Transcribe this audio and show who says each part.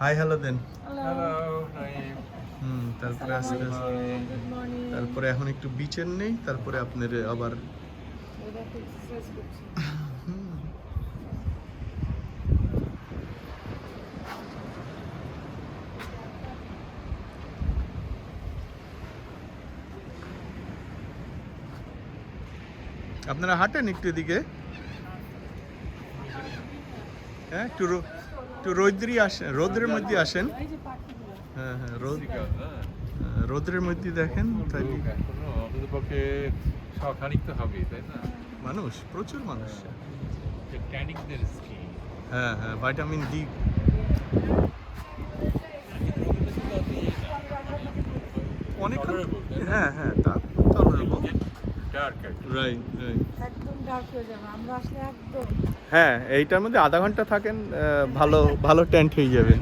Speaker 1: Hi hello দেন।
Speaker 2: Hello Naim.
Speaker 1: তারপরে আস্তে আস্তে
Speaker 3: গুড মর্নিং।
Speaker 1: তারপরে এখন একটু বিচের নেই, তারপরে আপনার আবার
Speaker 3: এক্সারসাইজ করছি।
Speaker 1: হুম, আপনারা হাঁটেন একটু এদিকে, হ্যাঁ একটু রৌদ্রি আসেন, রোদ্রের মধ্যে আসেন।
Speaker 3: এই যে পাখিগুলো।
Speaker 1: হ্যাঁ হ্যাঁ রোদ্রের মধ্যে দেখেন তাহলে
Speaker 2: এখনো অন্ততপক্ষে খানিক তো হবে, তাই না?
Speaker 1: মানুষ, প্রচুর মানুষ।
Speaker 2: ট্যানিকদের স্কিম
Speaker 1: হ্যাঁ হ্যাঁ, ভাইটামিন ডি অনেক। হ্যাঁ হ্যাঁ, তা টলারেবল। Right right.
Speaker 3: একদম ডার্ক হয়ে যাবে, আমরা আসলে একদম
Speaker 1: হ্যাঁ, এইটার মধ্যে আধা ঘন্টা থাকেন, ভালো ভালো টেন্ট হয়ে যাবে।